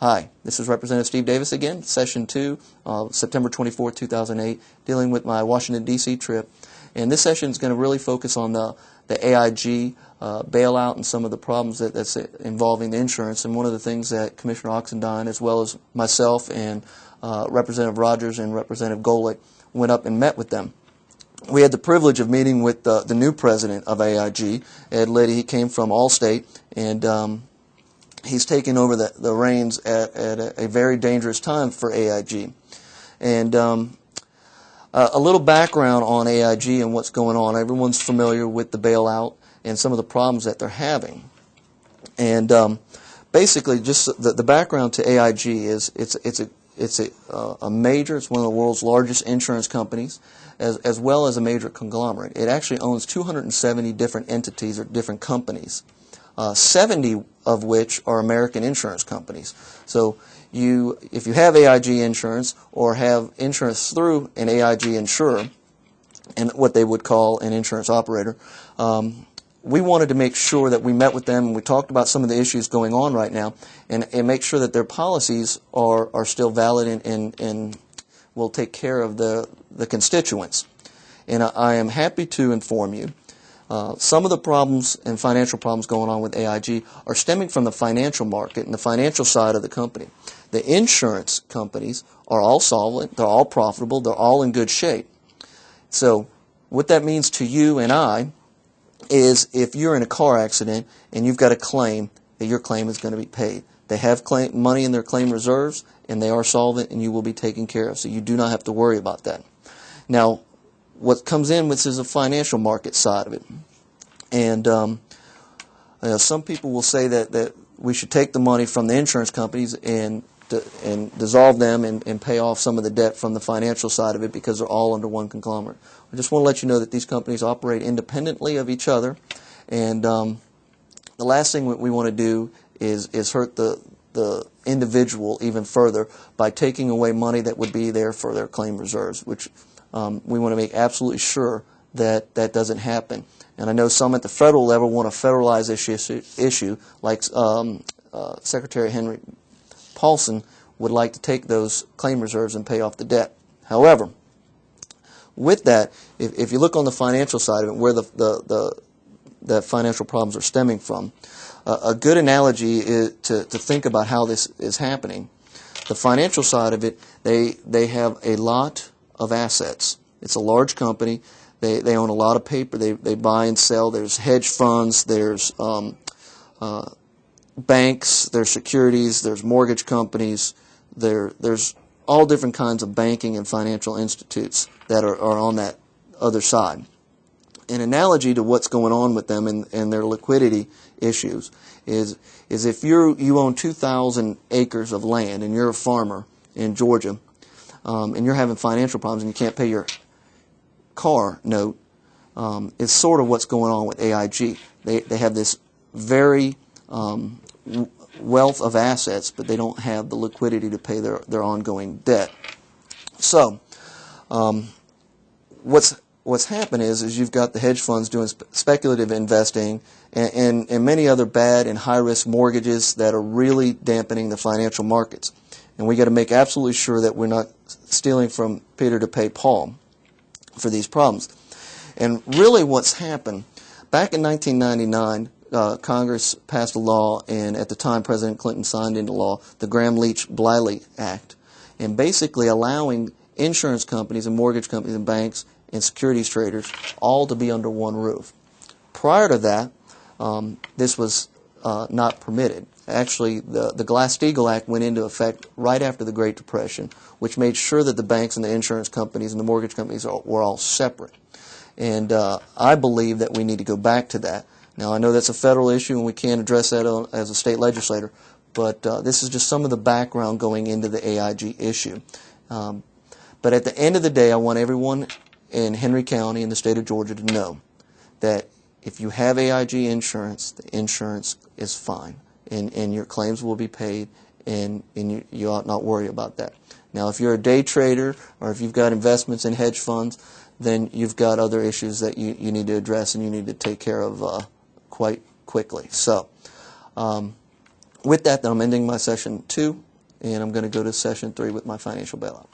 Hi, this is Representative Steve Davis again, Session 2, September 24, 2008, dealing with my Washington, D.C. trip. And this session is going to really focus on the AIG bailout and some of the problems that's involving the insurance. And one of the things that Commissioner Oxendine, as well as myself and Representative Rogers and Representative Golick, went up and met with them. We had the privilege of meeting with the new president of AIG, Ed Liddy. He came from Allstate, and he's taken over the reins at a very dangerous time for AIG. And a little background on AIG and what's going on. Everyone's familiar with the bailout and some of the problems that they're having. And basically, just the background to AIG is it's a major, it's one of the world's largest insurance companies, as well as a major conglomerate. It actually owns 270 different entities or different companies. 70 of which are American insurance companies. So if you have AIG insurance or have insurance through an AIG insurer, and what they would call an insurance operator, we wanted to make sure that we met with them and we talked about some of the issues going on right now and make sure that their policies are still valid and will take care of the constituents. And I am happy to inform you some of the problems and financial problems going on with AIG are stemming from the financial market and the financial side of the company. The insurance companies are all solvent, they're all profitable, they're all in good shape. So what that means to you and I is if you're in a car accident and you've got a claim, that your claim is going to be paid. They have money in their claim reserves and they are solvent and you will be taken care of. So you do not have to worry about that. Now, what comes in with is a financial market side of it. And some people will say that we should take the money from the insurance companies and dissolve them and pay off some of the debt from the financial side of it because they're all under one conglomerate. I just want to let you know that these companies operate independently of each other. And the last thing we want to do is hurt the individual even further by taking away money that would be there for their claim reserves, which we want to make absolutely sure that that doesn't happen. And I know some at the federal level want to federalize this issue like Secretary Henry Paulson would like to take those claim reserves and pay off the debt. However, with that, if you look on the financial side of it, where the financial problems are stemming from, a good analogy is to think about how this is happening. The financial side of it, they have a lot of assets. It's a large company. They own a lot of paper. They buy and sell. There's hedge funds. There's banks. There's securities. There's mortgage companies. There's all different kinds of banking and financial institutes that are on that other side. An analogy to what's going on with them and their liquidity issues is if you own 2,000 acres of land and you're a farmer in Georgia, and you're having financial problems and you can't pay your car note, it's sort of what's going on with AIG. They have this very wealth of assets, but they don't have the liquidity to pay their ongoing debt. So what's happened is you've got the hedge funds doing speculative investing and many other bad and high-risk mortgages that are really dampening the financial markets. And we got to make absolutely sure that we're not stealing from Peter to pay Paul for these problems. And really what's happened, back in 1999, Congress passed a law, and at the time President Clinton signed into law the Gramm-Leach-Bliley Act, and basically allowing insurance companies and mortgage companies and banks and securities traders all to be under one roof. Prior to that, this was not permitted. Actually, the Glass-Steagall Act went into effect right after the Great Depression, which made sure that the banks and the insurance companies and the mortgage companies were all separate. And I believe that we need to go back to that. Now, I know that's a federal issue and we can't address that as a state legislator, but this is just some of the background going into the AIG issue. But at the end of the day, I want everyone in Henry County in the state of Georgia to know that if you have AIG insurance, the insurance is fine. And your claims will be paid, and you ought not worry about that. Now, if you're a day trader or if you've got investments in hedge funds, then you've got other issues that you need to address and you need to take care of quite quickly. So, with that, then I'm ending my session 2, and I'm going to go to session 3 with my financial bailout.